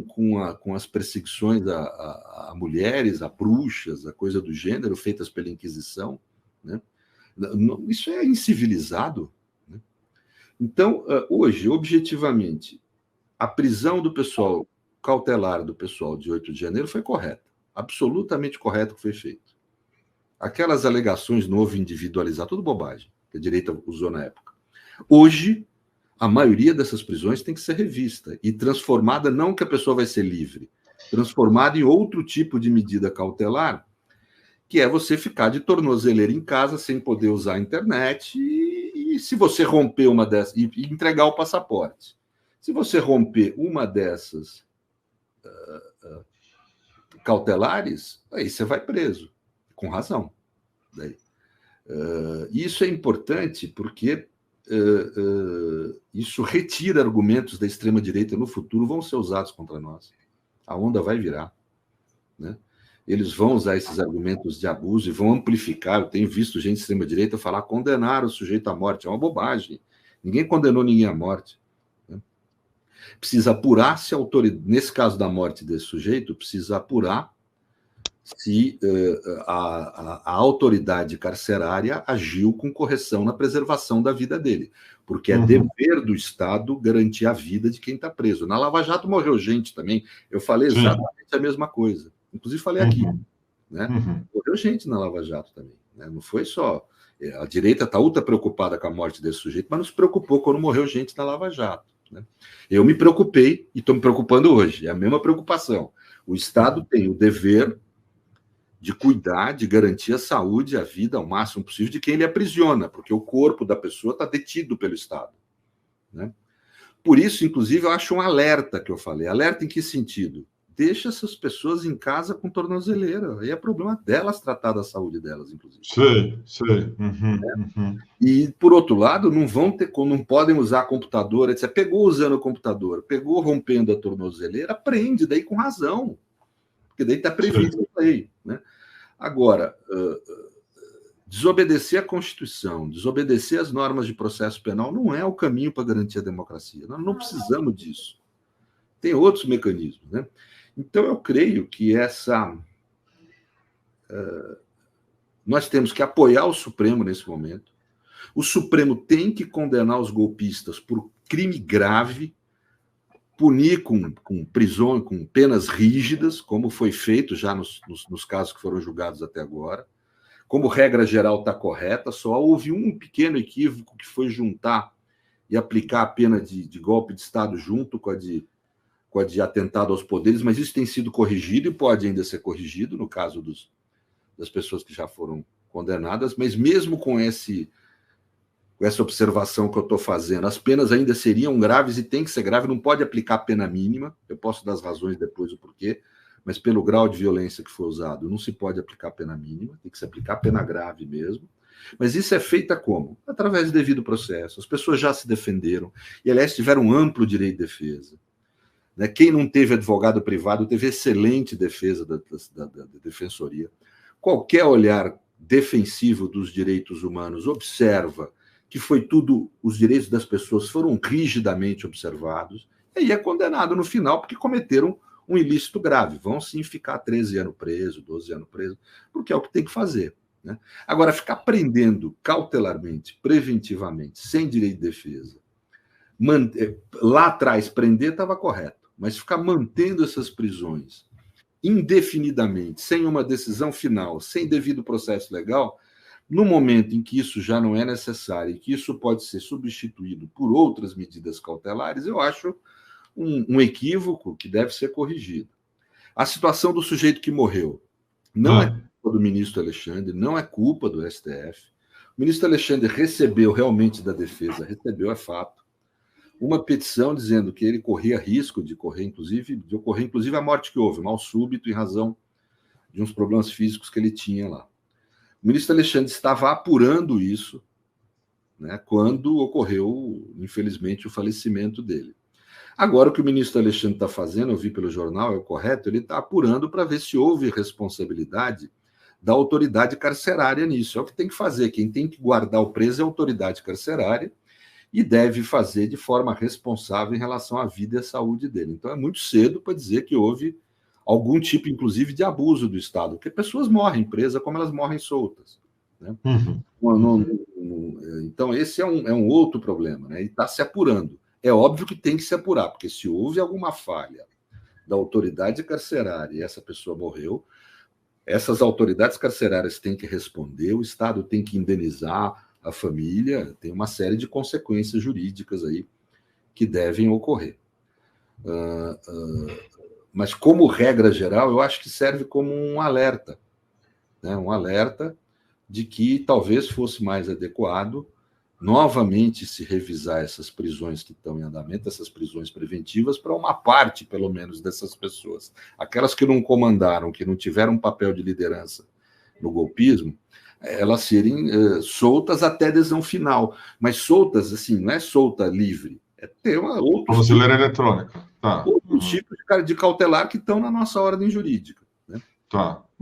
com as perseguições a mulheres, a bruxas, a coisa do gênero, feitas pela Inquisição, né? Isso é incivilizado, né? Então, hoje, objetivamente, a prisão do pessoal cautelar do pessoal de 8 de janeiro foi correta, absolutamente correto que foi feito. Aquelas alegações novo individualizar, tudo bobagem, que a direita usou na época. Hoje, a maioria dessas prisões tem que ser revista e transformada, não que a pessoa vai ser livre, transformada em outro tipo de medida cautelar, que é você ficar de tornozeleira em casa sem poder usar a internet e se você romper uma dessas, e entregar o passaporte. Se você romper uma dessas cautelares, aí você vai preso, com razão. Daí. Isso é importante porque isso retira argumentos da extrema-direita no futuro, vão ser usados contra nós. A onda vai virar, né? Eles vão usar esses argumentos de abuso e vão amplificar. Eu tenho visto gente de extrema-direita falar condenar o sujeito à morte. É uma bobagem. Ninguém condenou ninguém à morte, né? Precisa apurar se a autoridade, nesse caso da morte desse sujeito, precisa apurar se a autoridade carcerária agiu com correção na preservação da vida dele, porque é dever do Estado garantir a vida de quem está preso. Na Lava Jato morreu gente também, eu falei exatamente a mesma coisa, inclusive falei aqui, né? Morreu gente na Lava Jato também, né? Não foi só... A direita está ultra preocupada com a morte desse sujeito, mas não se preocupou quando morreu gente na Lava Jato, né? Eu me preocupei e estou me preocupando hoje, é a mesma preocupação. O Estado tem o dever de cuidar, de garantir a saúde e a vida ao máximo possível de quem ele aprisiona, porque o corpo da pessoa está detido pelo Estado, né? Por isso, inclusive, eu acho um alerta que eu falei. Alerta em que sentido? Deixa essas pessoas em casa com tornozeleira. Aí é problema delas tratar da saúde delas, inclusive. Sei. E, por outro lado, não podem usar computador, etc. Pegou usando o computador, pegou rompendo a tornozeleira, prende, daí com razão. Porque daí está previsto a lei, né? Agora, desobedecer a Constituição, desobedecer as normas de processo penal não é o caminho para garantir a democracia. Nós não precisamos disso. Tem outros mecanismos, né? Então, eu creio que nós temos que apoiar o Supremo nesse momento. O Supremo tem que condenar os golpistas por crime grave, punir com prisão, com penas rígidas, como foi feito já nos casos que foram julgados até agora. Como regra geral está correta, só houve um pequeno equívoco que foi juntar e aplicar a pena de golpe de Estado junto com a de atentado aos poderes, mas isso tem sido corrigido e pode ainda ser corrigido no caso das pessoas que já foram condenadas, mas mesmo com essa observação que eu estou fazendo, as penas ainda seriam graves e tem que ser grave, não pode aplicar a pena mínima, eu posso dar as razões depois o porquê, mas pelo grau de violência que foi usado, não se pode aplicar a pena mínima, tem que se aplicar a pena grave mesmo. Mas isso é feita como? Através do devido processo. As pessoas já se defenderam e, aliás, tiveram amplo direito de defesa, né? Quem não teve advogado privado teve excelente defesa da defensoria. Qualquer olhar defensivo dos direitos humanos observa que foi tudo, os direitos das pessoas foram rigidamente observados, e aí é condenado no final porque cometeram um ilícito grave. Vão sim ficar 13 anos preso, 12 anos preso, porque é o que tem que fazer, né? Agora, ficar prendendo cautelarmente, preventivamente, sem direito de defesa, lá atrás prender estava correto, mas ficar mantendo essas prisões indefinidamente, sem uma decisão final, sem devido processo legal, no momento em que isso já não é necessário e que isso pode ser substituído por outras medidas cautelares, eu acho um equívoco que deve ser corrigido. A situação do sujeito que morreu não é culpa do ministro Alexandre, não é culpa do STF. O ministro Alexandre recebeu realmente da defesa, recebeu, é fato, uma petição dizendo que ele corria risco de ocorrer, inclusive, a morte que houve, mal súbito, em razão de uns problemas físicos que ele tinha lá. O ministro Alexandre estava apurando isso, né, quando ocorreu, infelizmente, o falecimento dele. Agora, o que o ministro Alexandre está fazendo, eu vi pelo jornal, é o correto, ele está apurando para ver se houve responsabilidade da autoridade carcerária nisso. É o que tem que fazer. Quem tem que guardar o preso é a autoridade carcerária, e deve fazer de forma responsável em relação à vida e à saúde dele. Então, é muito cedo para dizer que houve algum tipo, inclusive, de abuso do Estado, porque pessoas morrem presas como elas morrem soltas. Né? Então, esse é um outro problema, né? E está se apurando. É óbvio que tem que se apurar, porque se houve alguma falha da autoridade carcerária e essa pessoa morreu, essas autoridades carcerárias têm que responder, o Estado tem que indenizar a família, tem uma série de consequências jurídicas aí que devem ocorrer. Mas, como regra geral, eu acho que serve como um alerta, né? Um alerta de que talvez fosse mais adequado novamente se revisar essas prisões que estão em andamento, essas prisões preventivas, para uma parte, pelo menos, dessas pessoas. Aquelas que não comandaram, que não tiveram um papel de liderança no golpismo, elas serem soltas até adesão final. Mas soltas, assim, não é solta livre, é ter outros eletrônica. Tá. Outros tipos de cautelar que estão na nossa ordem jurídica. Né? Tá.